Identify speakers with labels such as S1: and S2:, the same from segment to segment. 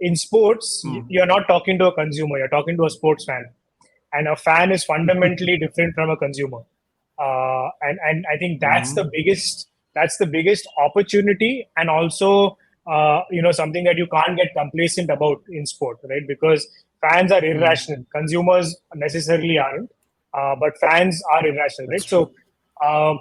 S1: in sports, you're not talking to a consumer, you're talking to a sports fan. And a fan is fundamentally different from a consumer. And I think that's the biggest opportunity, and also something that you can't get complacent about in sport, right? Because fans are irrational, consumers necessarily aren't, but fans are irrational, right?
S2: That's true.
S1: So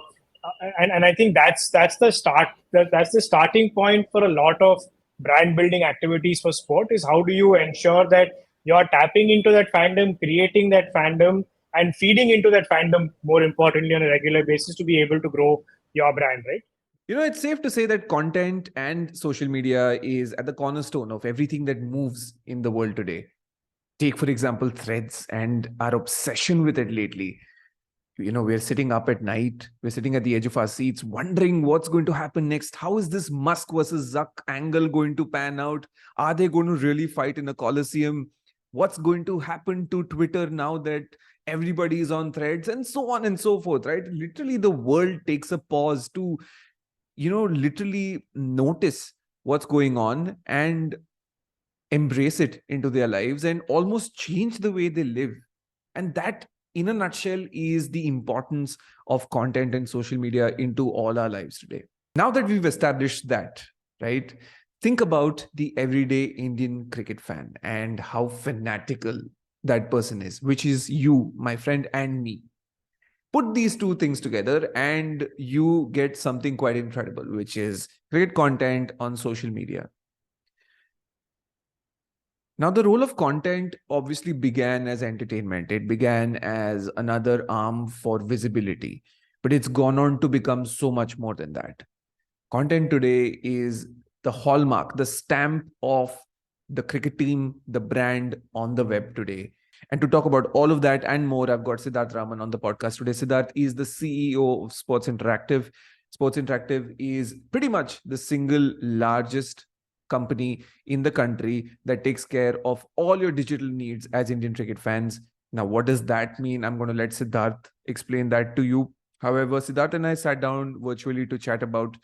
S1: and I think that's the start, that's the starting point for a lot of brand building activities for sport, is how do you ensure that you're tapping into that fandom, creating that fandom, and feeding into that fandom, more importantly, on a regular basis, to be able to grow your brand, right?
S2: It's safe to say that content and social media is at the cornerstone of everything that moves in the world today. Take, for example, Threads and our obsession with it lately. We're sitting up at night, we're sitting at the edge of our seats, wondering what's going to happen next. How is this Musk versus Zuck angle going to pan out? Are they going to really fight in a Coliseum? What's going to happen to Twitter now that everybody is on Threads, and so on and so forth, right? Literally, the world takes a pause to, literally notice what's going on and embrace it into their lives and almost change the way they live. And that, in a nutshell, is the importance of content and social media into all our lives today. Now that we've established that, right, think about the everyday Indian cricket fan and how fanatical that person is, which is you, my friend, and me. Put these two things together and you get something quite incredible, which is cricket content on social media. Now, the role of content obviously began as entertainment. It began as another arm for visibility, but it's gone on to become so much more than that. Content today is the hallmark, the stamp of the cricket team, the brand on the web today. And to talk about all of that and more, I've got Siddharth Raman on the podcast today. Siddharth is the CEO of Sportz Interactive. Sportz Interactive is pretty much the single largest company in the country that takes care of all your digital needs as Indian cricket fans. Now, what does that mean? I'm going to let Siddharth explain that to you. However, Siddharth and I sat down virtually to chat about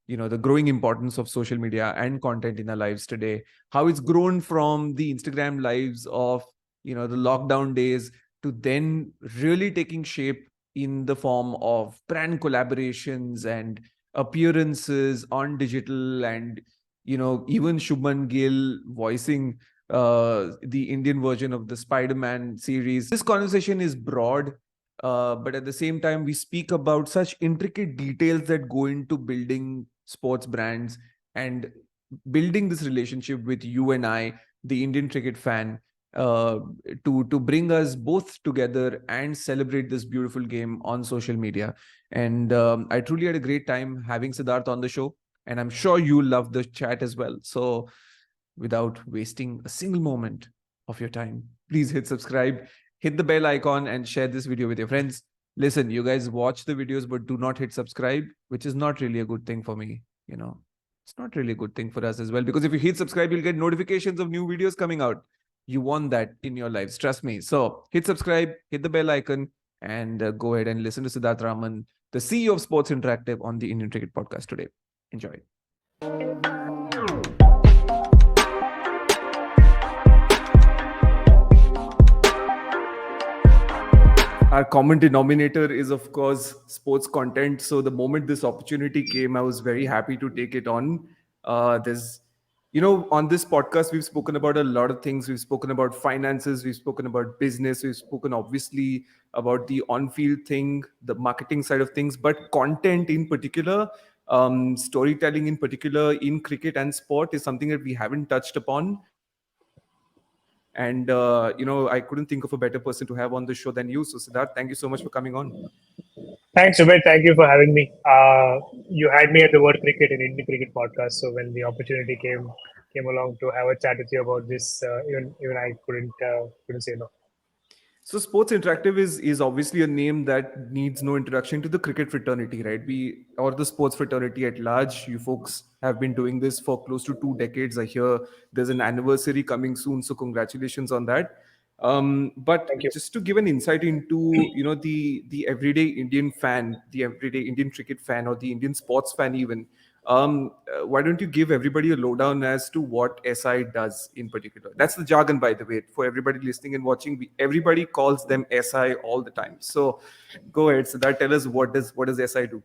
S2: the growing importance of social media and content in our lives today, how it's grown from the Instagram lives of the lockdown days to then really taking shape in the form of brand collaborations and appearances on digital, and even Shubman Gill voicing the Indian version of the Spider-Man series. This conversation is broad, but at the same time, we speak about such intricate details that go into building sports brands and building this relationship with you and I, the Indian cricket fan, to bring us both together and celebrate this beautiful game on social media. And I truly had a great time having Siddharth on the show, and I'm sure you love the chat as well. So without wasting a single moment of your time, please hit subscribe, hit the bell icon, and share this video with your friends. Listen, you guys watch the videos, but do not hit subscribe, which is not really a good thing for me. It's not really a good thing for us as well, because if you hit subscribe, you'll get notifications of new videos coming out. You want that in your lives, trust me. So hit subscribe, hit the bell icon, and go ahead and listen to Siddharth Raman, the CEO of Sportz Interactive, on the Indian Cricket Podcast today. Enjoy. Our common denominator is, of course, sports content. So the moment this opportunity came, I was very happy to take it on. On this podcast, we've spoken about a lot of things. We've spoken about finances, we've spoken about business, we've spoken obviously about the on-field thing, the marketing side of things, but content in particular, storytelling in particular in cricket and sport is something that we haven't touched upon. And, I couldn't think of a better person to have on the show than you. So Siddharth, thank you so much for coming on.
S1: Thanks, Sumit. Thank you for having me. You had me at the Word Cricket and Indian Cricket podcast. So when the opportunity came along to have a chat with you about this, even I couldn't say no.
S2: So Sportz Interactive is obviously a name that needs no introduction to the cricket fraternity, right? Or the sports fraternity at large. You folks have been doing this for close to 2 decades. I hear there's an anniversary coming soon, so congratulations on that. But just to give an insight into the everyday Indian fan, the everyday Indian cricket fan, or the Indian sports fan even, Why don't you give everybody a lowdown as to what SI does in particular? That's the jargon, by the way, for everybody listening and watching. Everybody calls them SI all the time. So go ahead, Siddharth, tell us what does SI do?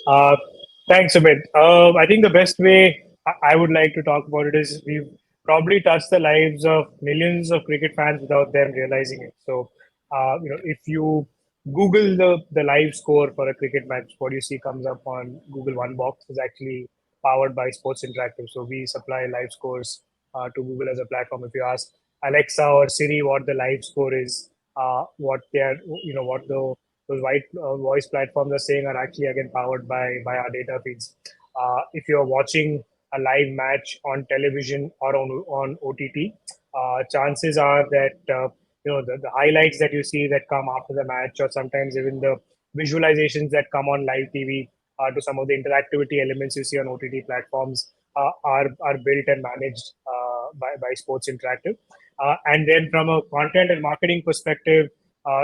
S1: Uh, Thanks, Sumit. I think the best way I would like to talk about it is we've probably touched the lives of millions of cricket fans without them realizing it. So, if you Google the live score for a cricket match, what you see comes up on Google One Box is actually powered by Sportz Interactive. So we supply live scores to Google as a platform. If you ask Alexa or Siri what the live score is, what they're what the those white voice platforms are saying are actually again powered by our data feeds. If you're watching a live match on television or on OTT, chances are that the highlights that you see that come after the match, or sometimes even the visualizations that come on live TV, to some of the interactivity elements you see on OTT platforms, are built and managed by Sportz Interactive. And then from a content and marketing perspective,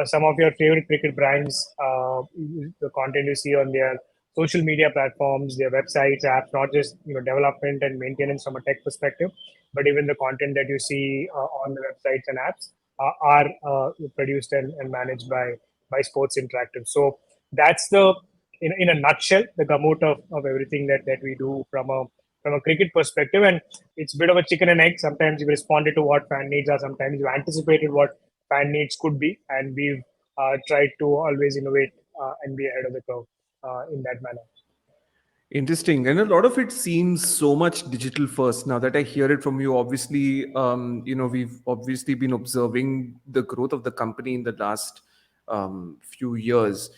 S1: some of your favorite cricket brands, the content you see on their social media platforms, their websites, apps, not just development and maintenance from a tech perspective, but even the content that you see on the websites and apps are produced and managed by Sportz Interactive. So that's in a nutshell the gamut of everything that we do from a cricket perspective. And it's a bit of a chicken and egg. Sometimes you responded to what fan needs are. Sometimes you anticipated what fan needs could be, and we've tried to always innovate and be ahead of the curve in that manner.
S2: Interesting. And a lot of it seems so much digital first. Now that I hear it from you, obviously, we've obviously been observing the growth of the company in the last few years.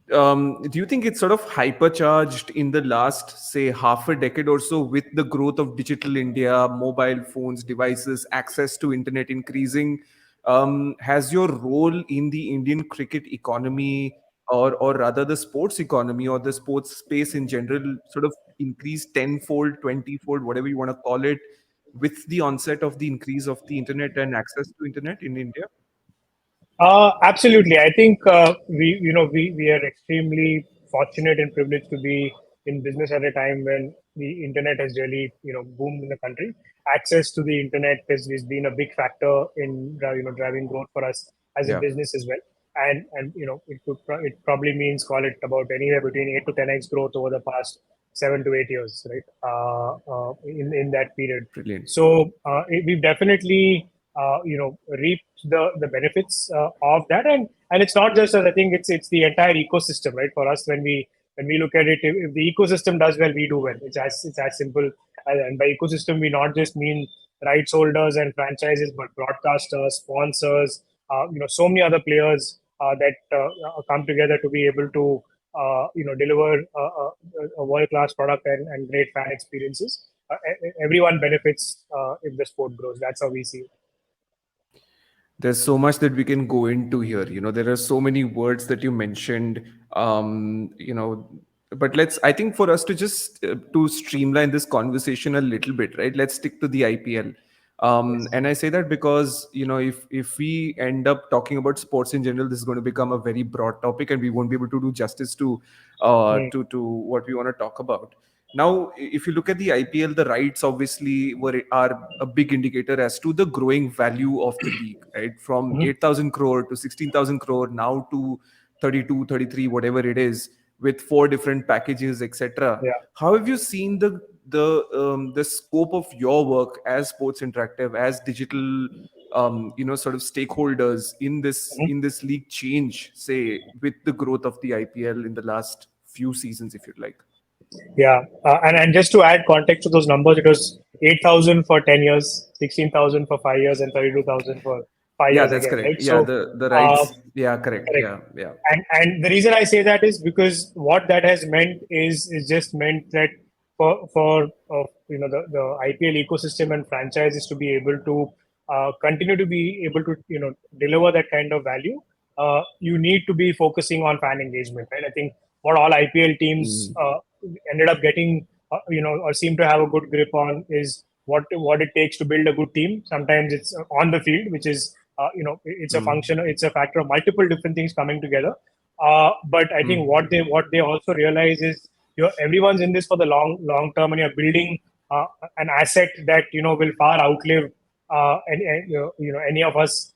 S2: Do you think it's sort of hypercharged in the last, say, half a decade or so with the growth of digital India, mobile phones, devices, access to internet increasing? Has your role in the Indian cricket economy, or rather the sports economy or the sports space in general, sort of increased tenfold, 20-fold, whatever you want to call it, with the onset of the increase of the internet and access to internet in India?
S1: Absolutely. I think we are extremely fortunate and privileged to be in business at a time when the internet has really boomed in the country. Access to the internet has been a big factor in driving growth for us as a
S2: Yeah,
S1: business as well. And it probably means, call it, about anywhere between 8 to 10x growth over the past 7 to 8 years, right? In that period.
S2: brilliant.
S1: So we've definitely reaped the benefits of that. And it's not just us. I think it's the entire ecosystem, right? For us, when we look at it, if the ecosystem does well, we do well. It's as simple. And by ecosystem, we not just mean rights holders and franchises, but broadcasters, sponsors, so many other players that come together to be able to deliver a world class product and great fan experiences. Everyone benefits if the sport grows. That's how we see it.
S2: There's so much that we can go into here. There are so many words that you mentioned. But I think for us to just to streamline this conversation a little bit, right? Let's stick to the IPL.
S1: Yes.
S2: And I say that because if we end up talking about sports in general, this is going to become a very broad topic, and we won't be able to do justice to
S1: Mm.
S2: what we want to talk about. Now, if you look at the IPL, the rights obviously are a big indicator as to the growing value of the league, right? From
S1: Mhm.
S2: 8,000 crore to 16,000 crore, now to 32, 33, whatever it is, with four different packages, etc.
S1: Yeah.
S2: How have you seen the scope of your work as Sports Interactive, as digital, sort of stakeholders
S1: Mhm.
S2: in this league change, say, with the growth of the IPL in the last few seasons, if you'd like?
S1: Yeah, and just to add context to those numbers, it was 8,000 for 10 years, 16,000 for 5 years, and 32,000 for five
S2: Yeah,
S1: years
S2: that's
S1: again,
S2: correct.
S1: right?
S2: Yeah,
S1: So,
S2: the
S1: uh,
S2: rights. Yeah, correct.
S1: correct.
S2: Yeah, yeah.
S1: And the reason I say that is because what that has meant is just meant that for the IPL ecosystem and franchises to be able to continue to be able to deliver that kind of value, you need to be focusing on fan engagement, right? I think what all IPL teams
S2: Mhm.
S1: ended up getting, or seem to have a good grip on is what it takes to build a good team. Sometimes it's on the field, which is it's a
S2: Mhm.
S1: function, it's a factor of multiple different things coming together. But I think
S2: Mhm.
S1: what they also realize is everyone's in this for the long term, and you're building an asset that will far outlive any of us,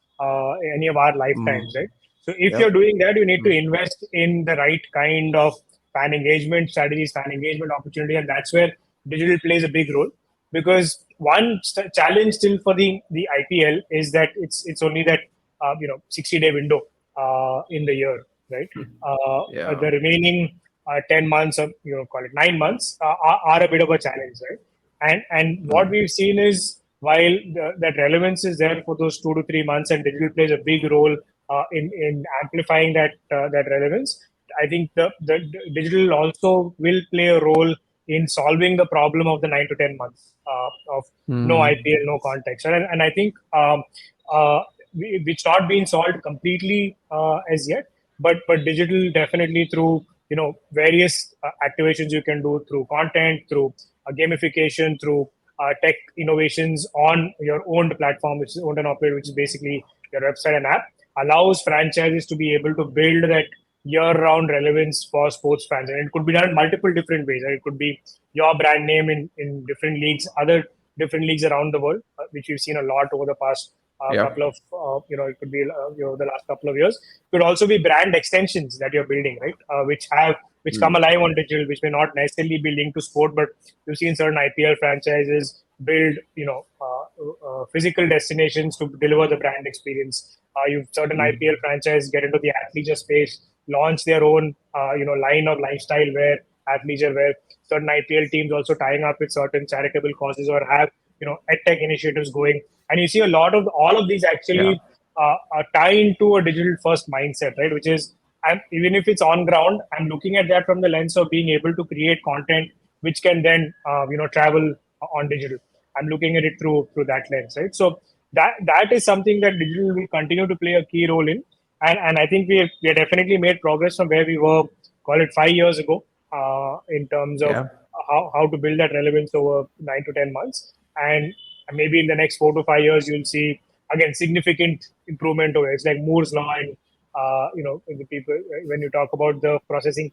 S1: any of our lifetimes, right? So if you're
S2: Yep.
S1: doing that, you need to invest in the right kind of fan engagement strategies, fan engagement opportunity, and that's where digital plays a big role. Because one challenge still for the IPL is that it's only that 60-day window in the year, right?
S2: Yeah.
S1: The remaining 10 months, or call it 9 months, are a bit of a challenge, right? And what we've seen is, while that relevance is there for those 2 to 3 months, and digital plays a big role in amplifying that relevance, I think the digital also will play a role in solving the problem of the 9 to 10 months of no IPL, no context. And I think it's not been solved completely as yet, but digital definitely through various activations you can do through content, through gamification, through tech innovations on your owned platform, which is owned and operated, which is basically your website and app, allows franchises to be able to build that year-round relevance for sports fans. And it could be done in multiple different ways. Right? It could be your brand name in different leagues, other different leagues around the world, which we've seen a lot over the past couple
S2: Yep.
S1: of, it could be the last couple of years. It could also be brand extensions that you're building, right? Which come alive on digital, which may not necessarily be linked to sport, but you've seen certain IPL franchises build, physical destinations to deliver the brand experience. You've certain IPL franchise get into the athleisure space, launch their own, line of lifestyle wear, athleisure wear. Certain IPL teams also tying up with certain charitable causes, or have, edtech initiatives going. And you see a lot of all of these
S2: Yeah.
S1: actually tie into a digital first mindset, right? Which is, even if it's on ground, I'm looking at that from the lens of being able to create content which can then travel on digital. I'm looking at it through that lens, right? So that is something that digital will continue to play a key role in, and I think we have definitely made progress from where we were, call it 5 years ago, in terms of
S2: Yeah.
S1: how to build that relevance over 9 to 10 months, and maybe in the next 4 to 5 years you'll see again significant improvement over it. It's like Moore's law, and the people, when you talk about the processing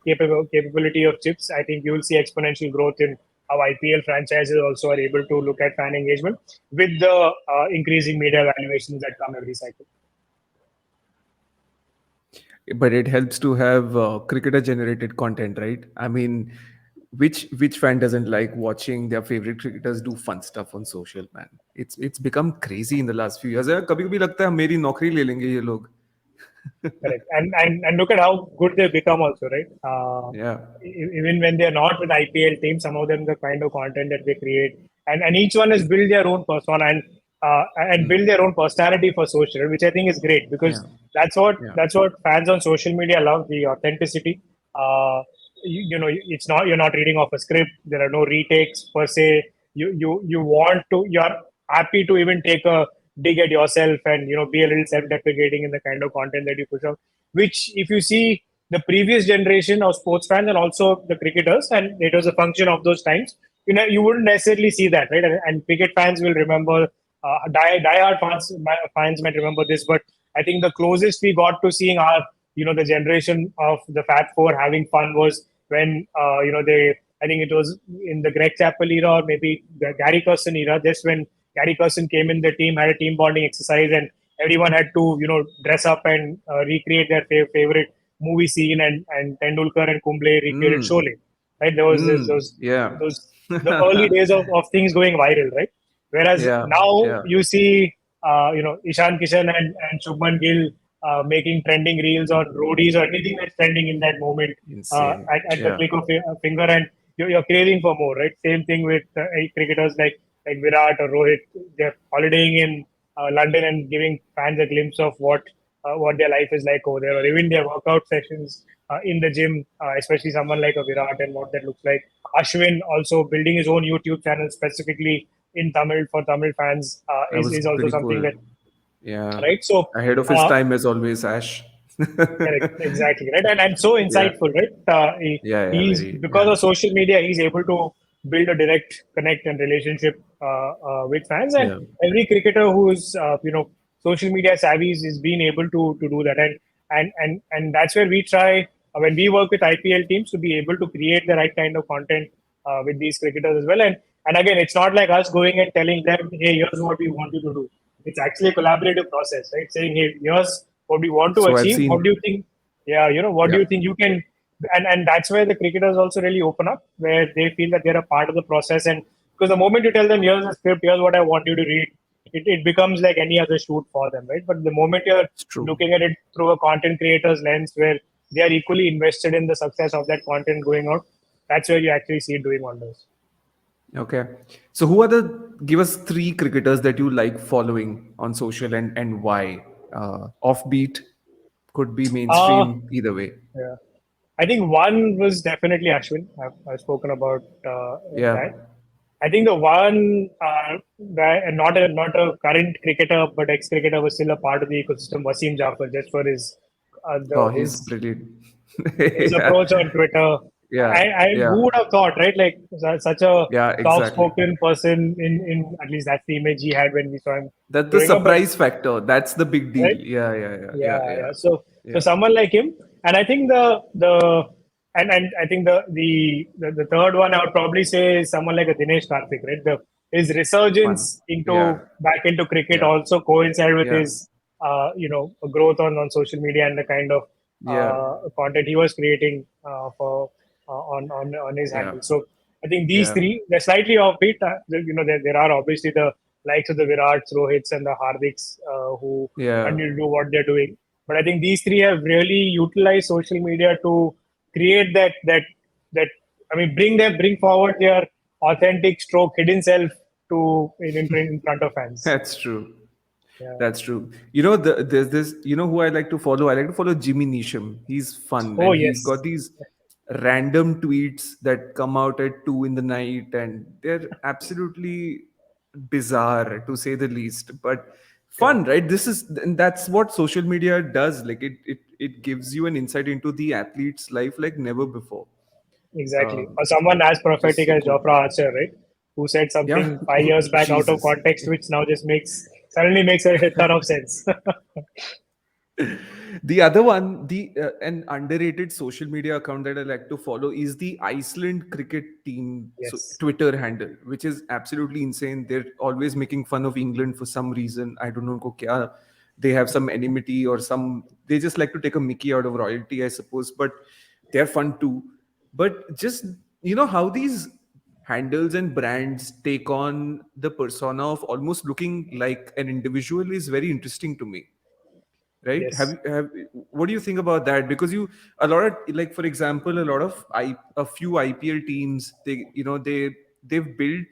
S1: capability of chips, I think you will see exponential growth in how IPL franchises also are able to look at fan engagement with the increasing media valuations that come every cycle.
S2: But it helps to have cricketer generated content, right? I mean, which fan doesn't like watching their favorite cricketers do fun stuff on social, man? It's become crazy in the last few years. कभी कभी लगता है मेरी नौकरी ले लेंगे ये लोग.
S1: Correct. And look at how good they've become also, right?
S2: Yeah.
S1: Even when they're not with IPL teams, some of them, the kind of content that they create, and each one has built their own persona, and build their own personality for social, which I think is great, because
S2: Yeah.
S1: that's what
S2: Yeah.
S1: that's what fans on social media love, the authenticity. It's not, you're not reading off a script. There are no retakes per se. You're happy to even take a dig at yourself, and be a little self-deprecating in the kind of content that you push out, which, if you see the previous generation of sports fans and also the cricketers, and it was a function of those times, you wouldn't necessarily see that, right? And cricket fans will remember, die-hard fans might remember this, but I think the closest we got to seeing our, the generation of the Fat Four having fun was when, I think it was in the Greg Chappell era, or maybe the Gary Carson era, just when Gary Carson came in, the team had a team bonding exercise, and everyone had to, dress up and recreate their favorite movie scene, and Tendulkar and Kumble recreated Sholay. Right? There was
S2: Yeah.
S1: those the early days of things going viral, right? Whereas
S2: Yeah.
S1: now
S2: Yeah.
S1: you see, Ishan Kishan and Shubman Gill making trending reels on roadies or anything that's trending in that moment,
S2: Insane.
S1: at the
S2: Yeah.
S1: click of a finger, and you're craving for more, right? Same thing with cricketers like Virat or Rohit. They're holidaying in London and giving fans a glimpse of what their life is like over there, or even their workout sessions in the gym, especially someone like a Virat, and what that looks like. Ashwin also building his own YouTube channel specifically in Tamil for Tamil fans,
S2: That was
S1: is also
S2: pretty
S1: something
S2: cool.
S1: that,
S2: Yeah.
S1: right? So,
S2: Ahead of his
S1: uh,
S2: time as always, Ash.
S1: correct, exactly, right, and so
S2: Yeah.
S1: insightful, right?
S2: Yeah. Yeah.
S1: He's,
S2: Very.
S1: because
S2: Yeah.
S1: of social media, he's able to build a direct connect and relationship with fans, and
S2: Yeah.
S1: every cricketer who is social media savvy is being able to do that, and that's where we try when we work with IPL teams to be able to create the right kind of content with these cricketers as well. And again, it's not like us going and telling them, hey, here's what we want you to do. It's actually a collaborative process, right? Saying, hey, here's what we want to
S2: So I've
S1: achieve. What do
S2: seen,
S1: you think? Yeah, what do
S2: yeah,
S1: you think you can? And that's where the cricketers also really open up, where they feel that they're a part of the process. And because the moment you tell them, here's a script, here's what I want you to read, it becomes like any other shoot for them, right? But the moment you're
S2: it's true.
S1: looking at it through a content creator's lens, where they are equally invested in the success of that content going out, that's where you actually see it doing wonders.
S2: Okay. So who are give us three cricketers that you like following on social and why? Offbeat, could be
S1: Uh,
S2: mainstream, either way.
S1: yeah. I think one was definitely Ashwin. I've spoken about
S2: Yeah.
S1: that. I think the one that not a current cricketer but ex-cricketer was still a part of the ecosystem, Wasim Jafar, just for his
S2: Oh,
S1: the
S2: he's brilliant.
S1: his
S2: Yeah.
S1: approach on Twitter.
S2: Yeah.
S1: I
S2: Yeah.
S1: who would have thought, right? Like such a
S2: Yeah, exactly.
S1: soft-spoken person in at least that's the image he had when we saw him
S2: That's the
S1: growing up. But
S2: surprise factor. That's the big deal.
S1: right,
S2: Yeah, yeah, yeah, yeah,
S1: yeah,
S2: yeah,
S1: yeah. So
S2: yeah.
S1: someone like him, and I think and I think the third one I would probably say is someone like a Dinesh Karthik, right? His
S2: Fun.
S1: resurgence
S2: Yeah,
S1: into back into cricket
S2: yeah,
S1: also coincided with
S2: yeah,
S1: his growth on social media and the kind of
S2: yeah,
S1: content he was creating for on his
S2: yeah,
S1: handle. So I think these
S2: yeah,
S1: three, they're slightly offbeat. There are obviously the likes of the Virats, Rohits, and the Hardiks who
S2: yeah.
S1: continue to do what they're doing. But I think these three have really utilized social media to create that I mean bring forward their authentic stroke hidden self to in front of fans.
S2: That's true.
S1: Yeah.
S2: That's true. There's this, who I like to follow? I like to follow Jimmy Neesham. He's fun
S1: Oh
S2: and he's
S1: yes.
S2: got these random tweets that come out at 2 in the night and they're absolutely bizarre to say the least. But
S1: Yeah.
S2: fun, right? And that's what social media does. Like it gives you an insight into the athlete's life like never before.
S1: Exactly.
S2: Uh,
S1: Or someone as
S2: which is
S1: prophetic
S2: so
S1: as
S2: cool.
S1: Jofra Archer, right? Who said
S2: Yeah.
S1: something 5 years back out of
S2: Jesus.
S1: context, which now just suddenly makes a ton of sense.
S2: The other one, the an underrated social media account that I like to follow is the Iceland cricket team
S1: Yes.
S2: Twitter handle, which is absolutely insane. They're always making fun of England for some reason. I don't know ko kya. They have some enmity or some. They just like to take a Mickey out of royalty, I suppose. But they're fun too. But just how these handles and brands take on the persona of almost looking like an individual is very interesting to me, right?
S1: Yes.
S2: Have What do you think about that? Because a lot of, like, for example, a few IPL teams, they've built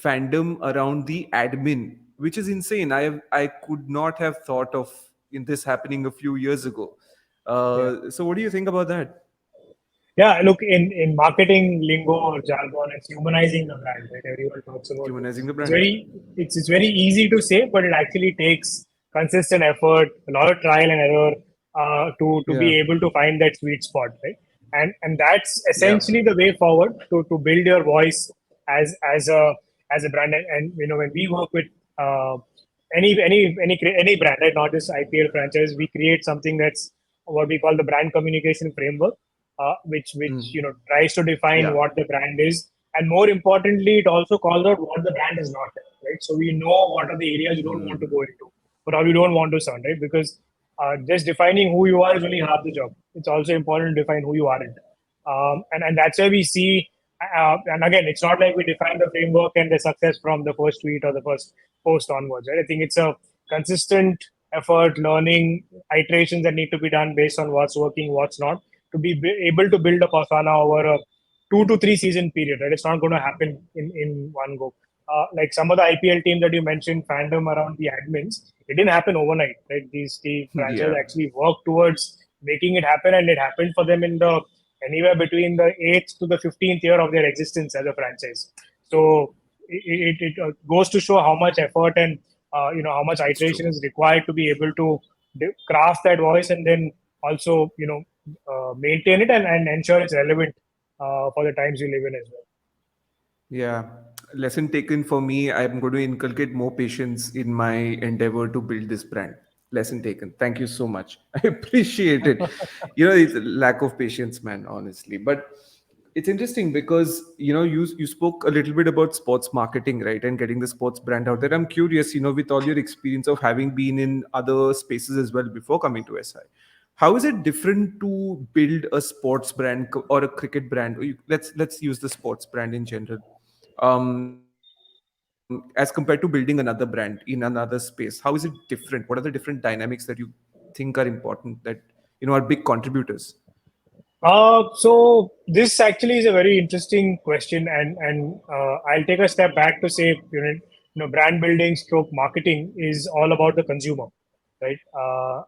S2: fandom around the admin, which is insane. I could not have thought of in this happening a few years ago.
S1: Yeah.
S2: So what do you think about that?
S1: Yeah, look, in marketing lingo or jargon, it's humanizing the brand, right? Everyone talks about it.
S2: Humanizing the
S1: It's
S2: brand.
S1: very it's very easy to say, but it actually takes consistent effort, a lot of trial and error to
S2: Yeah,
S1: be able to find that sweet spot, right? And that's
S2: yeah,
S1: essentially the way forward to build your voice as a brand. And when we work with uh, any brand, right, not just IPL franchise, we create something that's what we call the brand communication framework, which
S2: mm,
S1: tries to define
S2: yeah,
S1: what the brand is, and more importantly, it also calls out what the brand is not, right? So we know what are the areas you don't want to
S2: mm,
S1: go into, or how you don't want to sound, right? Because just defining who you are is only half the job. It's also important to define who you aren't, and that's where we see. And again, it's not like we define the framework and the success from the first tweet or the first post onwards, right? I think it's a consistent effort, learning, iterations that need to be done based on what's working, what's not, to be able to build a persona over a 2 to 3 season period, right? It's not going to happen in one go. Like some of the IPL team that you mentioned, fandom around the admins, it didn't happen overnight, right? The franchise
S2: yeah,
S1: actually worked towards making it happen, and it happened for them in the anywhere between the 8th to the 15th year of their existence as a franchise. So it goes to show how much effort and how much
S2: it's true.
S1: iteration is required to be able to craft that voice, and then also maintain it and ensure it's relevant for the times we live in as well.
S2: Yeah. Lesson taken for me, I'm going to inculcate more patience in my endeavor to build this brand. Lesson taken. Thank you so much. I appreciate it. It's a lack of patience, man, honestly. But it's interesting because you spoke a little bit about sports marketing, right? And getting the sports brand out there. I'm curious, with all your experience of having been in other spaces as well before coming to SI. How is it different to build a sports brand or a cricket brand? Let's use the sports brand in general, as compared to building another brand in another space. How is it different? What are the different dynamics that you think are important that are big contributors?
S1: So this actually is a very interesting question, and I'll take a step back to say, brand building stroke marketing is all about the consumer, right?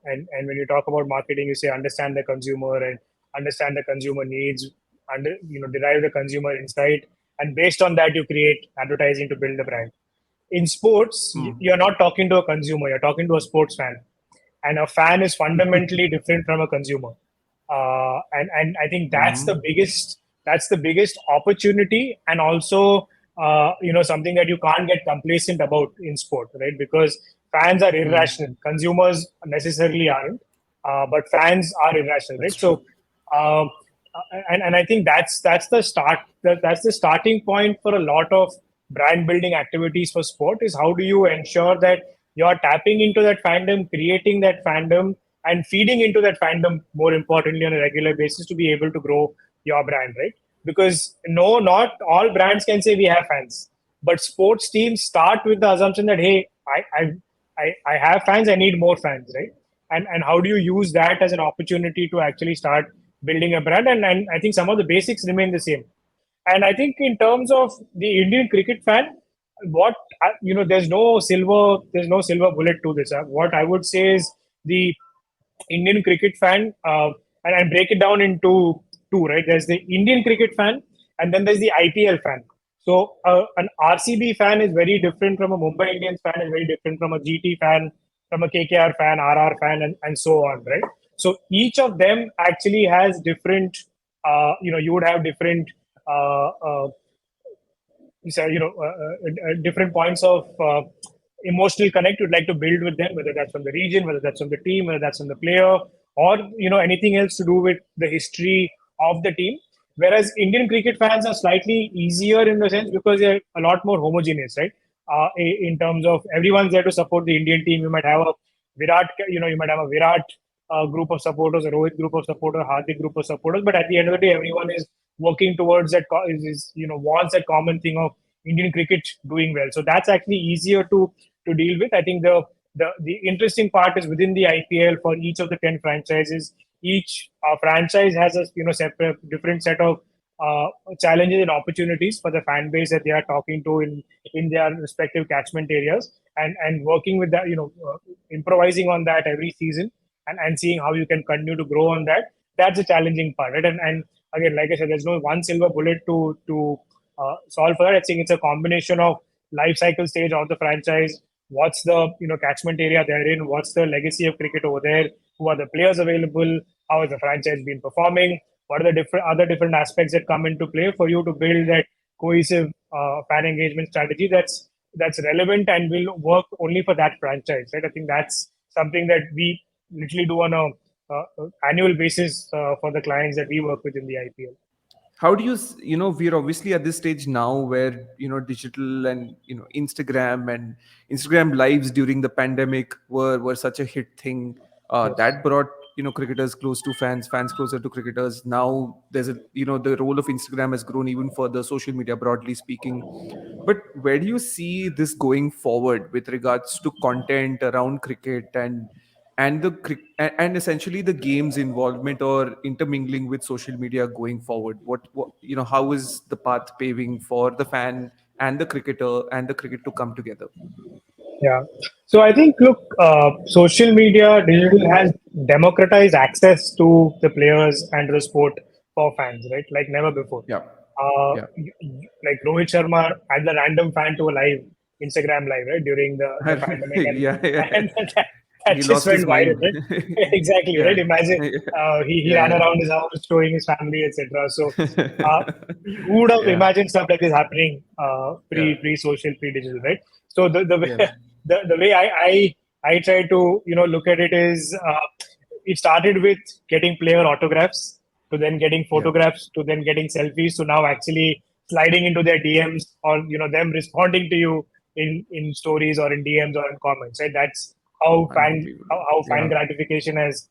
S1: And when you talk about marketing, you say understand the consumer and understand the consumer needs, derive the consumer insight, and based on that, you create advertising to build the brand. In sports, you're not talking to a consumer; you're talking to a sports fan, and a fan is fundamentally different from a consumer. And I think that's the biggest opportunity, and also something that you can't get complacent about in sport, right? Because fans are irrational, consumers necessarily aren't, but fans are irrational, right?
S2: That's true.
S1: So um, and I think that's the starting point for a lot of brand building activities for sport, is how do you ensure that you're tapping into that fandom, creating that fandom, and feeding into that fandom, more importantly, on a regular basis, to be able to grow your brand, right? Because no, not all brands can say we have fans, but sports teams start with the assumption that, hey, I have fans, I need more fans, right? And how do you use that as an opportunity to actually start building a brand? And I think some of the basics remain the same. And I think in terms of the Indian cricket fan, there's no silver bullet to this. What I would say is the Indian cricket fan, and break it down into two, right? There's the Indian cricket fan, and then there's the IPL fan. So an RCB fan is very different from a Mumbai Indians fan, is very different from a GT fan, from a KKR fan, RR fan, and so on, right? So each of them actually has different, you would have different different points of emotional connect you'd like to build with them, whether that's from the region, whether that's from the team, whether that's from the player, or anything else to do with the history of the team. Whereas Indian cricket fans are slightly easier in the sense because they're a lot more homogeneous, right? In terms of everyone's there to support the Indian team. You might have a Virat group of supporters, a Rohit group of supporters, Hardik group of supporters. But at the end of the day, everyone is working towards that, wants that common thing of Indian cricket doing well. So that's actually easier to deal with. I think the interesting part is within the IPL for each of the 10 franchises. Each franchise has a separate different set of challenges and opportunities for the fan base that they are talking to in their respective catchment areas, and working with that, improvising on that every season, and seeing how you can continue to grow on that. That's a challenging part, right? And again, like I said, there's no one silver bullet to solve for that. I think it's a combination of life cycle stage of the franchise. What's the catchment area they're in? What's the legacy of cricket over there? Who are the players available? How has the franchise been performing? What are the different aspects that come into play for you to build that cohesive fan engagement strategy that's relevant and will work only for that franchise, right? I think that's something that we literally do on a annual basis for the clients that we work with in the IPL.
S2: How do we're obviously at this stage now where digital and Instagram lives during the pandemic were such a hit thing,
S1: Yes.
S2: that brought cricketers close to fans closer to cricketers. Now there's the role of Instagram has grown even further, social media broadly speaking. But where do you see this going forward with regards to content around cricket and essentially the game's involvement or intermingling with social media going forward? What how is the path paving for the fan and the cricketer and the cricket to come together?
S1: Yeah. So I think, look, social media, digital has democratized access to the players and to the sport for fans, right? Like never before.
S2: Yeah, yeah.
S1: Like Rohit Sharma had the random fan to a live Instagram live, right, during the pandemic, and
S2: Yeah, yeah.
S1: and that
S2: He
S1: just
S2: lost
S1: went
S2: his
S1: viral,
S2: mind.
S1: right? Exactly, right.
S2: Yeah.
S1: Imagine he ran
S2: Yeah.
S1: around his house showing his family, etc. So uh, who would have
S2: Yeah.
S1: imagined stuff like this happening
S2: Yeah.
S1: pre social, pre digital, right? So the way
S2: Yeah.
S1: the way I I try to look at it as it started with getting player autographs, to then getting
S2: Yeah,
S1: photographs, to then getting selfies, to now actually sliding into their DMs, or them responding to you in stories or in DMs or in comments. Right? That's how
S2: unbelievable.
S1: how fan
S2: Yeah.
S1: gratification has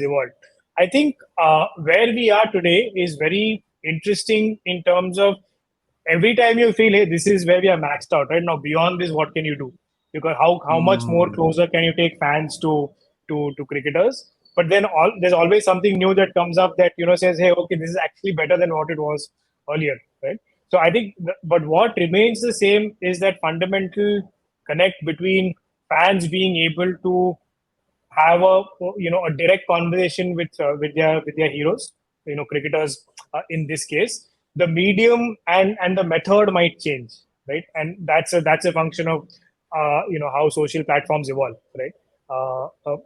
S1: evolved. I think where we are today is very interesting in terms of every time you feel, hey, this is where we are maxed out. Right now, beyond this, what can you do? Because how much more
S2: Mm,
S1: closer can you take fans to cricketers? But then there's always something new that comes up that says, hey, okay, this is actually better than what it was earlier, right? So I think, but what remains the same is that fundamental connect between fans being able to have a direct conversation with their heroes, cricketers, in this case. The medium and the method might change, right? And that's a function of how social platforms evolve, right?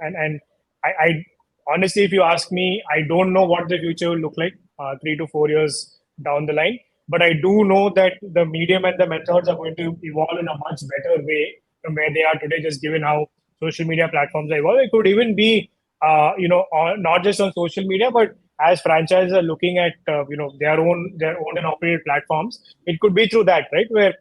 S1: And I honestly, if you ask me, I don't know what the future will look like 3 to 4 years down the line. But I do know that the medium and the methods are going to evolve in a much better way from where they are today, just given how social media platforms are evolving. It could even be, not just on social media, but as franchises are looking at, their own and operated platforms, it could be through that, right? Where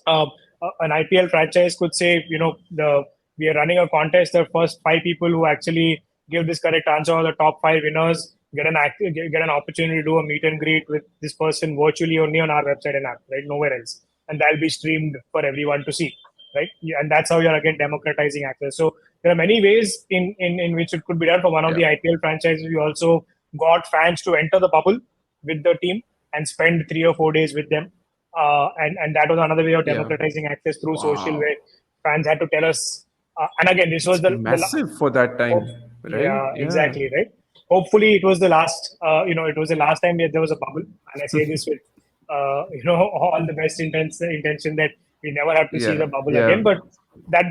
S1: an IPL franchise could say, we are running a contest. The first five people who actually give this correct answer, or the top five winners, get an opportunity to do a meet and greet with this person virtually only on our website and app, right? Nowhere else, and that'll be streamed for everyone to see, right? Yeah, and that's how you're again democratizing access. So there are many ways in which it could be done. For one of
S2: yeah,
S1: the IPL franchises, we also got fans to enter the bubble with the team and spend 3 or 4 days with them, and that was another way of
S2: yeah.
S1: democratizing access through social, where
S2: Wow.
S1: fans had to tell us. And again, this was
S2: It's massive for that
S1: hope,
S2: time, right?
S1: yeah,
S2: Yeah.
S1: exactly, right. Hopefully, it was the last. It was the last time that there was a bubble, and I say this with all the best intention that we never have to see
S2: Yeah,
S1: the bubble
S2: yeah,
S1: again. But that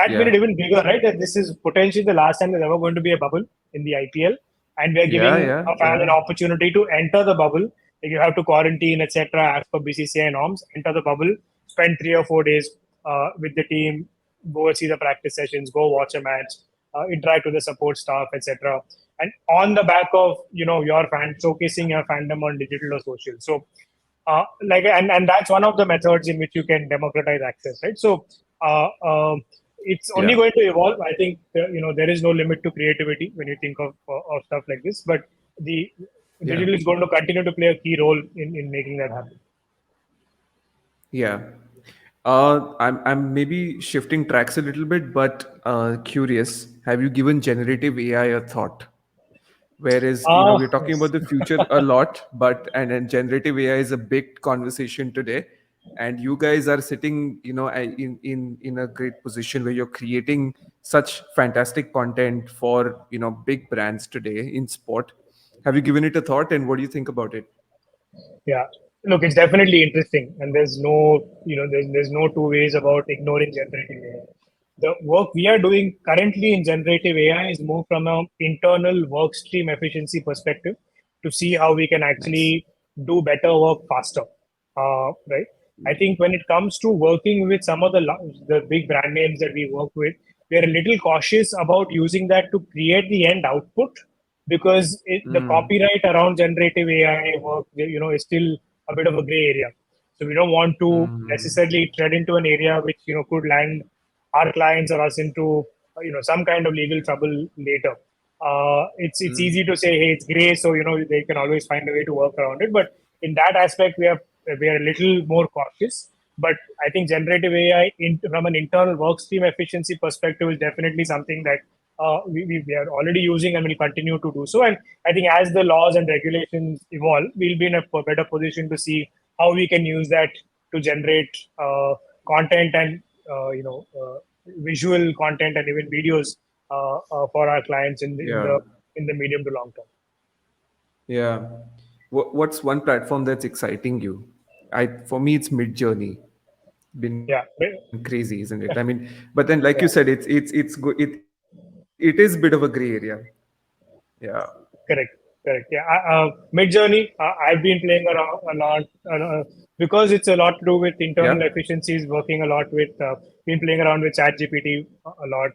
S1: made
S2: yeah,
S1: it even bigger, right? That this is potentially the last time there's ever going to be a bubble in the IPL, and we are
S2: yeah,
S1: giving
S2: yeah,
S1: a fan an
S2: yeah,
S1: opportunity to enter the bubble. Like, you have to quarantine, etc. As per BCCI norms, enter the bubble, spend 3 or 4 days with the team, go see the practice sessions, go watch a match, interact with the support staff, etc. And on the back of your fan showcasing your fandom on digital or social. So and that's one of the methods in which you can democratize access, right? So uh, um, it's only
S2: yeah,
S1: going to evolve. I think there is no limit to creativity when you think of stuff like this, but the
S2: yeah,
S1: digital is going to continue to play a key role in making that happen.
S2: yeah. I'm maybe shifting tracks a little bit, but curious. Have you given generative AI a thought? Whereas, we're talking about
S1: Yes.
S2: the future a lot, but and generative AI is a big conversation today. And you guys are sitting, in a great position where you're creating such fantastic content for big brands today in sport. Have you given it a thought, and what do you think about it?
S1: Yeah. Look, it's definitely interesting, and there's no two ways about ignoring generative AI. The work we are doing currently in generative AI is more from an internal work stream efficiency perspective, to see how we can
S2: Nice.
S1: actually do better work faster. Right. I think when it comes to working with some of the big brand names that we work with, we are a little cautious about using that to create the end output, because the
S2: Mm,
S1: copyright around generative AI work, is still a bit of a gray area. So we don't want to
S2: mm,
S1: necessarily tread into an area which could land our clients or us into some kind of legal trouble later. It's easy to say, hey, it's gray, so they can always find a way to work around it. But in that aspect, we are a little more cautious. But I think generative AI, from an internal work stream efficiency perspective, is definitely something that we are already using and will continue to do so. And I think as the laws and regulations evolve, we'll be in a better position to see how we can use that to generate content and visual content and even videos for our clients in the in
S2: yeah,
S1: the in the medium to long term.
S2: yeah. What's one platform that's exciting you? For me, it's Mid Journey. Been
S1: Yeah,
S2: crazy, isn't it? I mean, but then, like you said,
S1: yeah.
S2: it is bit of a gray area. Yeah,
S1: Correct, correct. Yeah, Mid Journey, I've been playing around a lot because it's a lot to do with
S2: yeah,
S1: internal efficiencies, working a lot with been playing around with ChatGPT a lot.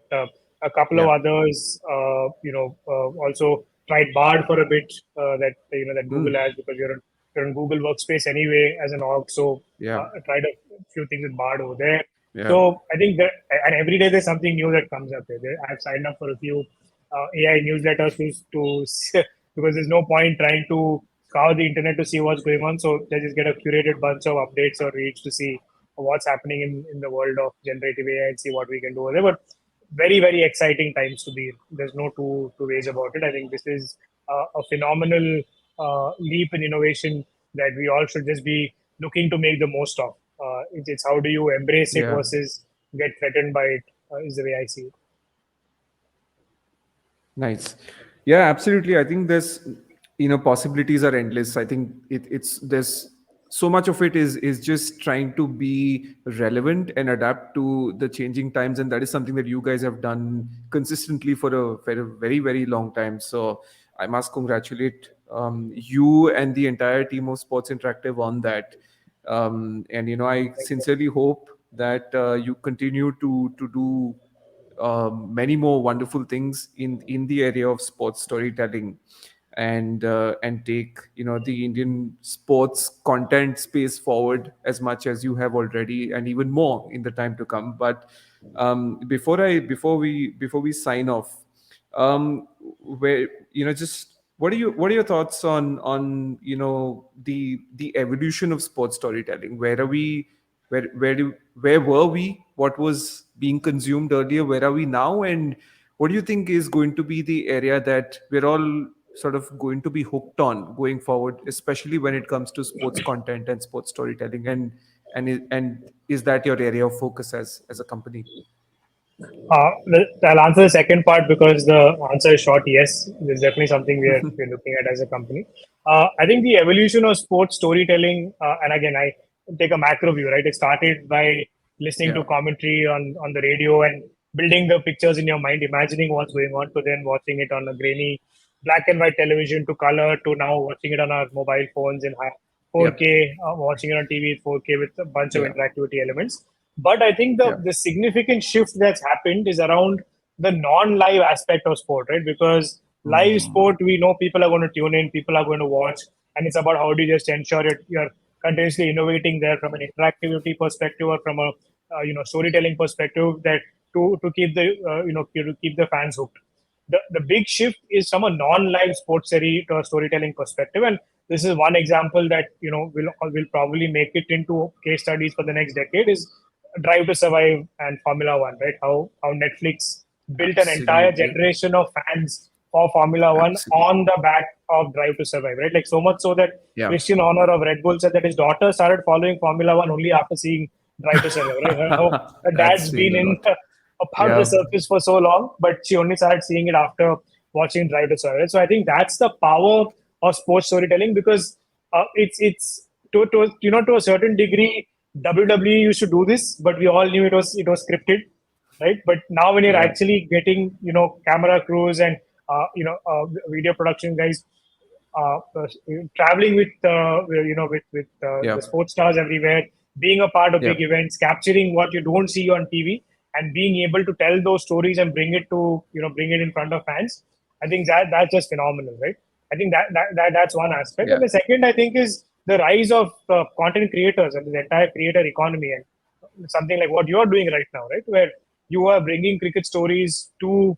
S1: A couple of
S2: Yeah.
S1: others, also tried Bard for a bit. That Google
S2: Mm.
S1: has, because you're in Google Workspace anyway as an org. So
S2: Yeah.
S1: I tried a few things with Bard over there.
S2: Yeah.
S1: So I think that, and every day there's something new that comes up there. I've signed up for a few AI newsletters because there's no point trying to scour the internet to see what's going on. So they just get a curated bunch of updates or reads to see what's happening in the world of generative AI and see what we can do over there. But very, very exciting times to be in. There's no two ways about it. I think this is a phenomenal leap in innovation that we all should just be looking to make the most of. It's how do you embrace it
S2: Yeah.
S1: versus get threatened by it, is the way I see it.
S2: Nice. Yeah, absolutely. I think there's, possibilities are endless. I think it's there's so much of it is just trying to be relevant and adapt to the changing times, and that is something that you guys have done consistently for a very, very long time. So I must congratulate you and the entire team of Sports Interactive on that. And I
S1: Thank you.
S2: sincerely hope that you continue to do many more wonderful things in the area of sports storytelling, and take the Indian sports content space forward as much as you have already, and even more in the time to come. But before we sign off, where just what are your thoughts on the evolution of sports storytelling? Where are we? Where were we? What was being consumed earlier? Where are we now? And what do you think is going to be the area that we're all sort of going to be hooked on going forward, especially when it comes to sports content and sports storytelling? And is that your area of focus as a company?
S1: I'll answer the second part because the answer is short. Yes, there's definitely something we're looking at as a company. I think the evolution of sports storytelling, and again, I take a macro view, right? It started by listening
S2: Yeah.
S1: to commentary on the radio and building the pictures in your mind, imagining what's going on, to then watching it on a grainy black and white television, to color, to now watching it on our mobile phones in high
S2: Yep.
S1: 4K, watching it on TV 4K with a bunch of
S2: Yeah.
S1: interactivity elements. But I think
S2: Yeah.
S1: the significant shift that's happened is around the non-live aspect of sport, right? Because live
S2: Mm.
S1: sport, we know people are going to tune in, people are going to watch, and it's about how do you just ensure you're continuously innovating there from an interactivity perspective or from a storytelling perspective, that to keep the to keep the fans hooked. The big shift is from a non-live sports storytelling perspective, and this is one example that will probably make it into case studies for the next decade, is Drive to Survive and Formula One, right? How Netflix built an entire
S2: Absolutely.
S1: generation of fans for Formula One
S2: Absolutely.
S1: on the back of Drive to Survive, right? Like so much so that
S2: Yeah.
S1: Christian Horner of Red Bull said that his daughter started following Formula One only after seeing Drive to Survive, right? Her
S2: That's
S1: dad's
S2: saying
S1: been
S2: a
S1: in
S2: lot.
S1: a part of the
S2: Yeah.
S1: surface for so long, but she only started seeing it after watching Drive to Survive. So I think that's the power of sports storytelling, because it's to a certain degree, WWE used to do this, but we all knew it was scripted, right? But now when you're
S2: Yeah.
S1: actually getting camera crews and video production guys traveling with
S2: Yeah.
S1: the sports stars everywhere, being a part of
S2: Yeah.
S1: big events, capturing what you don't see on TV, and being able to tell those stories and bring it in front of fans. I think that's just phenomenal, right? I think that's one aspect,
S2: Yeah.
S1: and the second I think is the rise of content creators and the entire creator economy, and something like what you're doing right now, right? Where you are bringing cricket stories to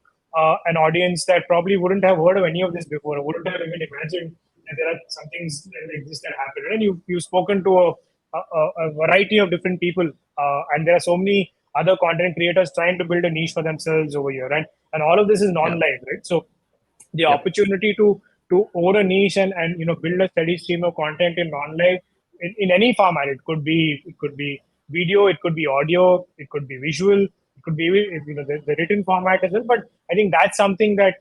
S1: an audience that probably wouldn't have heard of any of this before, or wouldn't have even imagined that there are some things that exist that happen. And you've spoken to a variety of different people, and there are so many other content creators trying to build a niche for themselves over here, and all of this is
S2: Yeah.
S1: non-live, right? So the
S2: Yep.
S1: opportunity to own a niche and build a steady stream of content in non-live in any format. It could be video, it could be audio, it could be visual, it could be the written format as well. But I think that's something that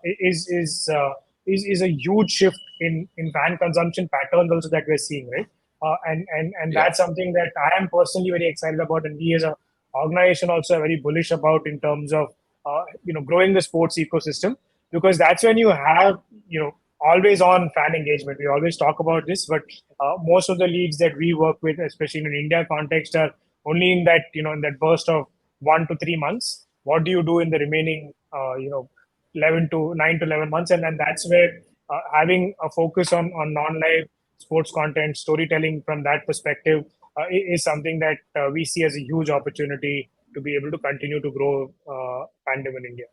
S1: is a huge shift in fan consumption patterns also that we're seeing, right? And
S2: Yeah.
S1: that's something that I am personally very excited about, and we as a organization also are very bullish about in terms of growing the sports ecosystem, because that's when you have always on fan engagement. We always talk about this, but most of the leagues that we work with, especially in an India context, are only in that, in that burst of 1 to 3 months. What do you do in the remaining 9 to 11 months? And then that's where having a focus on non-live sports content, storytelling from that perspective is something that we see as a huge opportunity to be able to continue to grow fandom in India.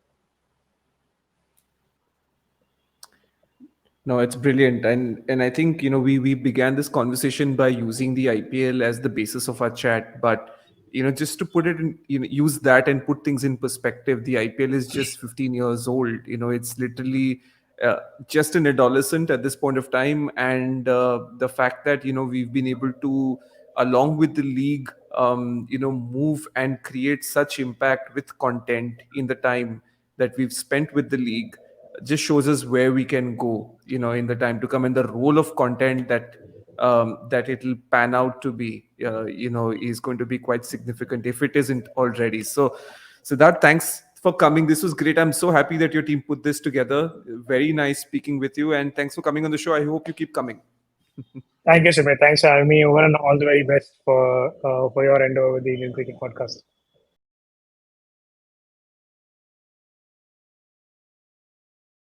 S2: No, it's brilliant, and I think we began this conversation by using the IPL as the basis of our chat, but just to put it in, use that and put things in perspective. The IPL is just 15 years old. It's literally uh, just an adolescent at this point of time, and the fact that we've been able to, along with the league, move and create such impact with content in the time that we've spent with the league just shows us where we can go in the time to come, and the role of content that it'll pan out to be is going to be quite significant if it isn't already. So that, thanks for coming. This was great. I'm so happy that your team put this together. Very nice speaking with you, and thanks for coming on the show. I hope you keep coming.
S1: Thank you, Sumit. Thanks for having me over, and all the very best for your endeavor with the Indian Cricket Podcast.